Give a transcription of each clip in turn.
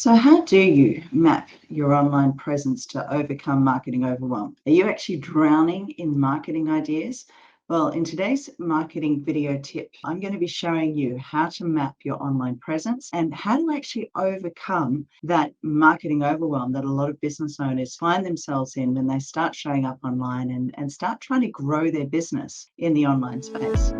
So, how do you map your online presence to overcome marketing overwhelm? Are you actually drowning in marketing ideas? Well, in today's marketing video tip, I'm going to be showing you how to map your online presence and how to actually overcome that marketing overwhelm that a lot of business owners find themselves in when they start showing up online and start trying to grow their business in the online space.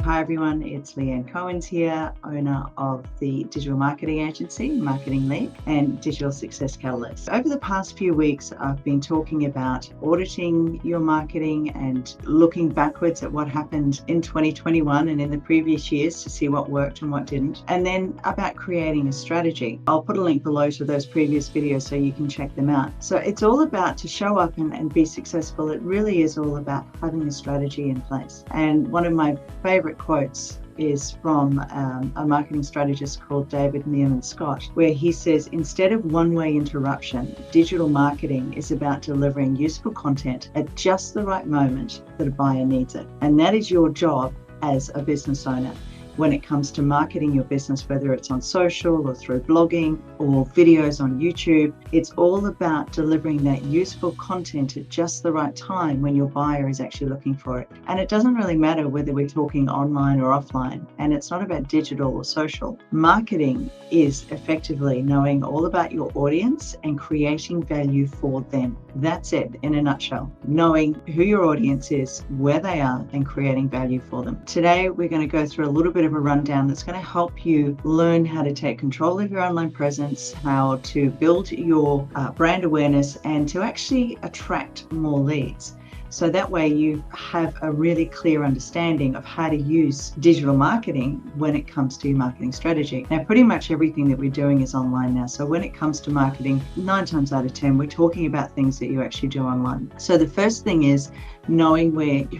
Hi everyone, it's Leanne Cohen's here, owner of the digital marketing agency, Marketing Lead, and Digital Success Catalyst. Over the past few weeks, I've been talking about auditing your marketing and looking backwards at what happened in 2021 and in the previous years to see what worked and what didn't, and then about creating a strategy. I'll put a link below to those previous videos so you can check them out. So it's all about to show up and be successful. It really is all about having a strategy in place. And one of my favorite quotes is from a marketing strategist called David Meerman Scott, where he says, instead of one-way interruption, digital marketing is about delivering useful content at just the right moment that a buyer needs it. And that is your job as a business owner. When it comes to marketing your business, whether it's on social or through blogging or videos on YouTube, it's all about delivering that useful content at just the right time when your buyer is actually looking for it. And it doesn't really matter whether we're talking online or offline, and it's not about digital or social. Marketing is effectively knowing all about your audience and creating value for them. That's it in a nutshell. Knowing who your audience is, where they are, and creating value for them. Today, we're going to go through a little bit of a rundown that's going to help you learn how to take control of your online presence, how to build your brand awareness, and to actually attract more leads. So that way you have a really clear understanding of how to use digital marketing when it comes to your marketing strategy. Now, pretty much everything that we're doing is online now. So when it comes to marketing, 9 times out of 10, we're talking about things that you actually do online. So the first thing is knowing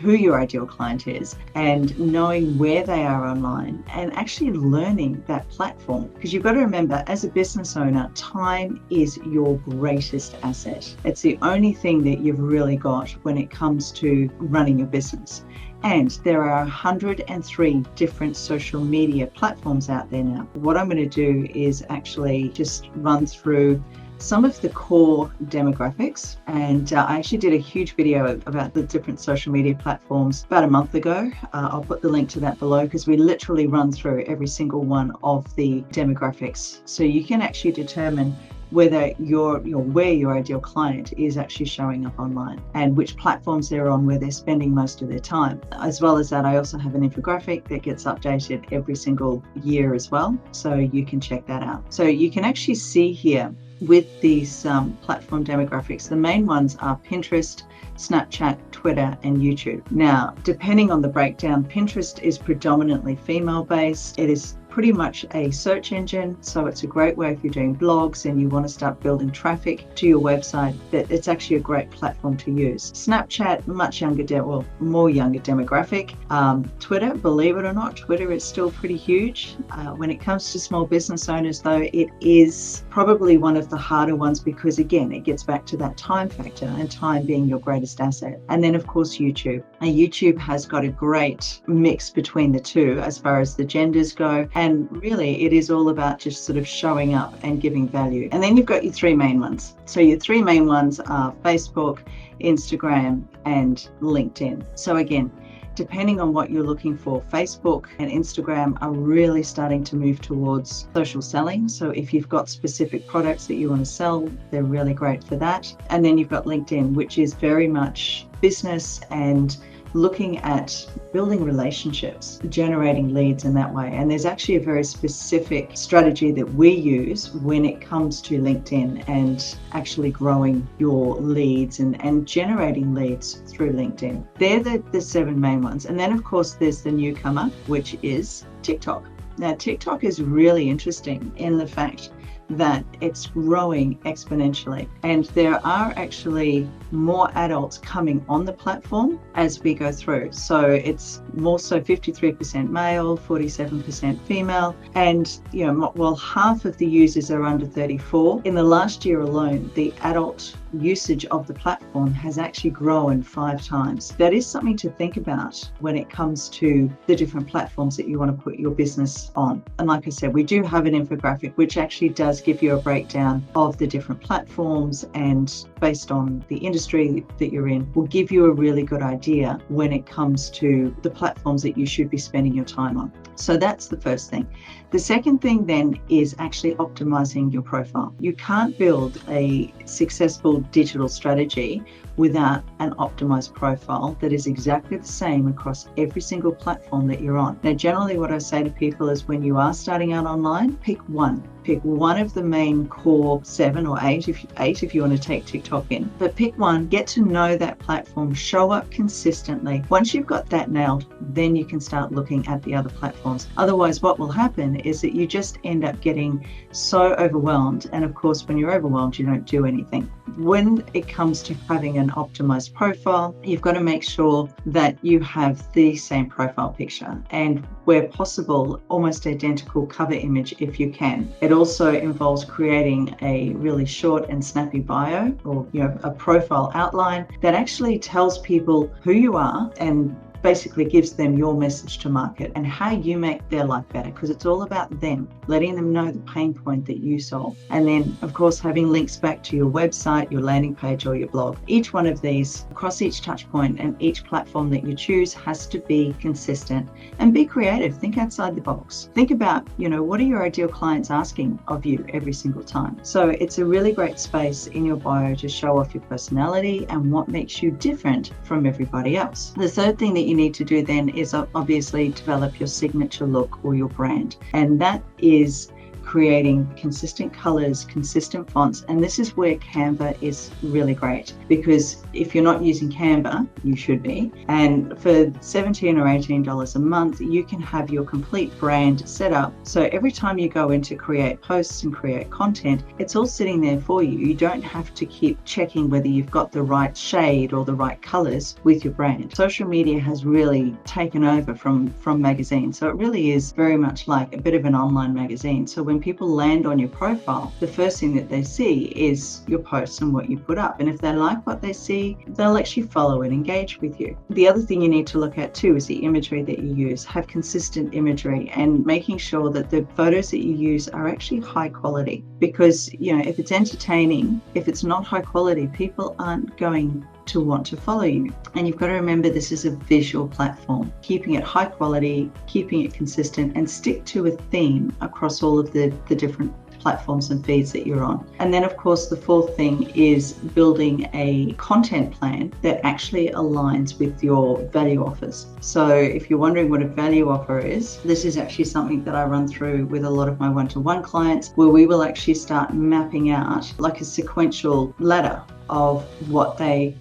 who your ideal client is and knowing where they are online and actually learning that platform. Because you've got to remember, as a business owner, time is your greatest asset. It's the only thing that you've really got when it comes to running your business. And there are 103 different social media platforms out there now. What I'm going to do is actually just run through some of the core demographics, and I actually did a huge video about the different social media platforms about a month ago. I'll put the link to that below because we literally run through every single one of the demographics, so you can actually determine whether where your ideal client is actually showing up online and which platforms they're on, where they're spending most of their time. As well as that, I also have an infographic that gets updated every single year as well, so you can check that out. So you can actually see here with these platform demographics, the main ones are Pinterest, Snapchat, Twitter, and YouTube. Now, depending on the breakdown, Pinterest is predominantly female-based. It is pretty much a search engine, so it's a great way if you're doing blogs and you want to start building traffic to your website, that it's actually a great platform to use. Snapchat, much younger, more younger demographic. Twitter, believe it or not, Twitter is still pretty huge. When it comes to small business owners, though, it is probably one of the harder ones because, again, it gets back to that time factor and time being your greatest asset. And then, of course, YouTube. And YouTube has got a great mix between the two as far as the genders go. And really, it is all about just sort of showing up and giving value. And then you've got your 3 main ones. So your 3 main ones are Facebook, Instagram, and LinkedIn. So again, depending on what you're looking for, Facebook and Instagram are really starting to move towards social selling. So if you've got specific products that you want to sell, they're really great for that. And then you've got LinkedIn, which is very much business and looking at building relationships, generating leads in that way. And there's actually a very specific strategy that we use when it comes to LinkedIn and actually growing your leads and generating leads through LinkedIn. They're the 7 main ones. And then, of course, there's the newcomer, which is TikTok. Now, TikTok is really interesting in the fact that it's growing exponentially, and there are actually more adults coming on the platform as we go through. So it's more so 53% male, 47% female, and while half of the users are under 34, in the last year alone, the adult usage of the platform has actually grown 5 times. That is something to think about when it comes to the different platforms that you want to put your business on. And like I said, we do have an infographic which actually does give you a breakdown of the different platforms, and based on the industry that you're in, will give you a really good idea when it comes to the platforms that you should be spending your time on. So that's the first thing. The second thing then is actually optimizing your profile. You can't build a successful digital strategy without an optimized profile that is exactly the same across every single platform that you're on. Now, generally what I say to people is when you are starting out online, pick one. Pick one of the main core 7 or 8 if you want to take TikTok in. But pick one, get to know that platform, show up consistently. Once you've got that nailed, then you can start looking at the other platforms. Otherwise, what will happen is that you just end up getting so overwhelmed. And of course, when you're overwhelmed, you don't do anything. When it comes to having an optimized profile, you've got to make sure that you have the same profile picture, and where possible, almost identical cover image if you can. It also involves creating a really short and snappy bio, or a profile outline that actually tells people who you are and basically gives them your message to market and how you make their life better, because it's all about them, letting them know the pain point that you solve. And then, of course, having links back to your website, your landing page, or your blog. Each one of these, across each touch point and each platform that you choose, has to be consistent and be creative. Think outside the box. Think about, what are your ideal clients asking of you every single time? So it's a really great space in your bio to show off your personality and what makes you different from everybody else. The third thing that you need to do then is obviously develop your signature look or your brand. And that is creating consistent colors, consistent fonts. And this is where Canva is really great, because if you're not using Canva, you should be. And for $17 or $18 a month, you can have your complete brand set up. So every time you go in to create posts and create content, it's all sitting there for you. You don't have to keep checking whether you've got the right shade or the right colors with your brand. Social media has really taken over from magazines. So it really is very much like a bit of an online magazine. So when people land on your profile, the first thing that they see is your posts and what you put up. And if they like what they see, they'll actually follow and engage with you. The other thing you need to look at too is the imagery that you use. Have consistent imagery and making sure that the photos that you use are actually high quality. Because, if it's entertaining, if it's not high quality, people aren't going to want to follow you. And you've got to remember, this is a visual platform. Keeping it high quality, keeping it consistent, and stick to a theme across all of the different platforms and feeds that you're on. And then, of course, the fourth thing is building a content plan that actually aligns with your value offers. So if you're wondering what a value offer is, this is actually something that I run through with a lot of my one-to-one clients, where we will actually start mapping out like a sequential ladder of what their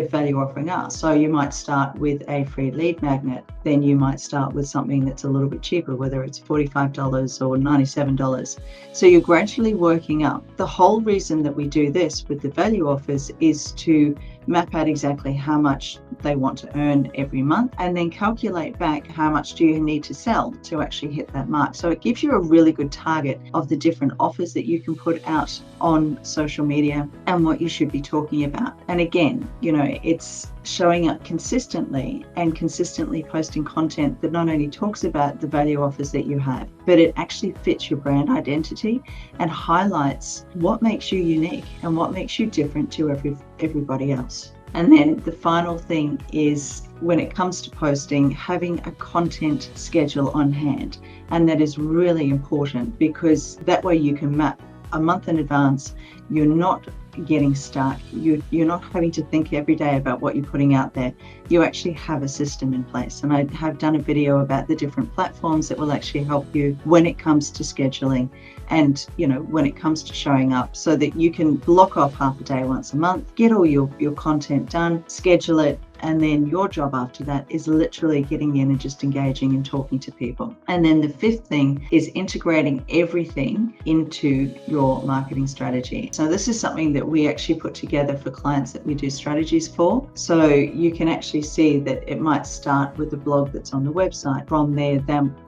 value offering are. So you might start with a free lead magnet, then you might start with something that's a little bit cheaper, whether it's $45 or $97. So you're gradually working up. The whole reason that we do this with the value offers is to map out exactly how much they want to earn every month, and then calculate back how much do you need to sell to actually hit that mark. So it gives you a really good target of the different offers that you can put out on social media and what you should be talking about. And again, it's showing up consistently and consistently posting content that not only talks about the value offers that you have, but it actually fits your brand identity and highlights what makes you unique and what makes you different to everybody else. And then the final thing is, when it comes to posting, having a content schedule on hand. And that is really important, because that way you can map a month in advance. You're not getting stuck. You're not having to think every day about what you're putting out there. You actually have a system in place. And I have done a video about the different platforms that will actually help you when it comes to scheduling and, when it comes to showing up, so that you can block off half a day once a month, get all your content done, schedule it, and then your job after that is literally getting in and just engaging and talking to people. And then the fifth thing is integrating everything into your marketing strategy. So this is something that we actually put together for clients that we do strategies for. So you can actually see that it might start with the blog that's on the website. From there,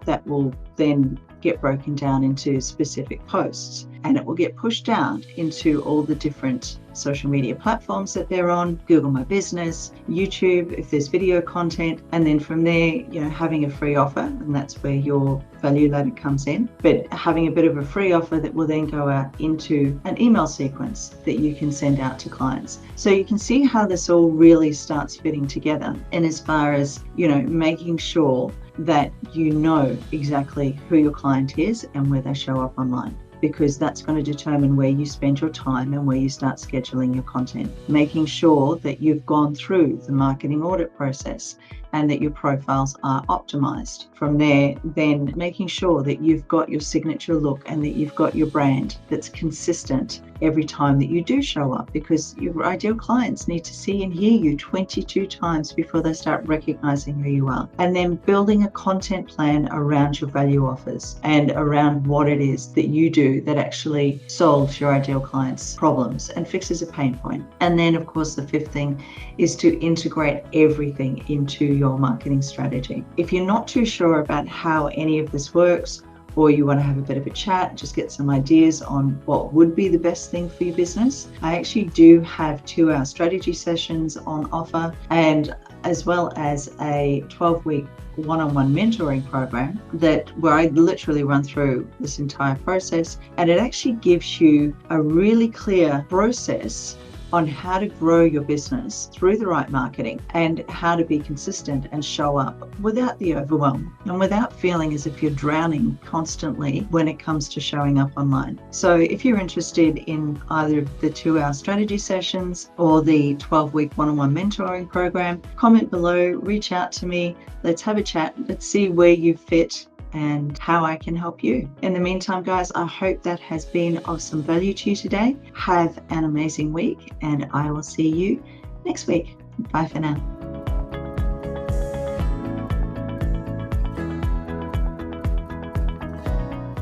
that will then get broken down into specific posts. and it will get pushed out into all the different social media platforms that they're on, Google My Business, YouTube, if there's video content, and then from there, having a free offer, and that's where your value ladder comes in, but having a bit of a free offer that will then go out into an email sequence that you can send out to clients. So you can see how this all really starts fitting together. And as far as, making sure that you know exactly who your client is and where they show up online, because that's going to determine where you spend your time and where you start scheduling your content. Making sure that you've gone through the marketing audit process and that your profiles are optimized. From there, then making sure that you've got your signature look and that you've got your brand that's consistent every time that you do show up, because your ideal clients need to see and hear you 22 times before they start recognizing who you are. And then building a content plan around your value offers and around what it is that you do that actually solves your ideal clients' problems and fixes a pain point. And then, of course, the fifth thing is to integrate everything into your marketing strategy. If you're not too sure about how any of this works, or you want to have a bit of a chat, just get some ideas on what would be the best thing for your business, I actually do have 2-hour strategy sessions on offer, and as well as a 12-week one-on-one mentoring program where I literally run through this entire process, and it actually gives you a really clear process on how to grow your business through the right marketing and how to be consistent and show up without the overwhelm and without feeling as if you're drowning constantly when it comes to showing up online. So if you're interested in either of the 2-hour strategy sessions or the 12-week one-on-one mentoring program, comment below, reach out to me. Let's have a chat. Let's see where you fit and how I can help you. In the meantime, guys, I hope that has been of some value to you today. Have an amazing week, and I will see you next week. Bye for now.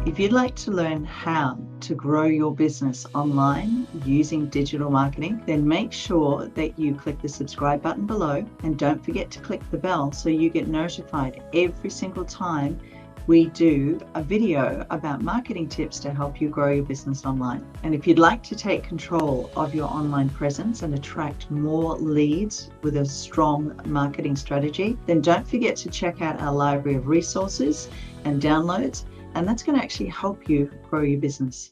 If you'd like to learn how to grow your business online using digital marketing, then make sure that you click the subscribe button below, and don't forget to click the bell so you get notified every single time we do a video about marketing tips to help you grow your business online. And if you'd like to take control of your online presence and attract more leads with a strong marketing strategy, then don't forget to check out our library of resources and downloads, and that's going to actually help you grow your business.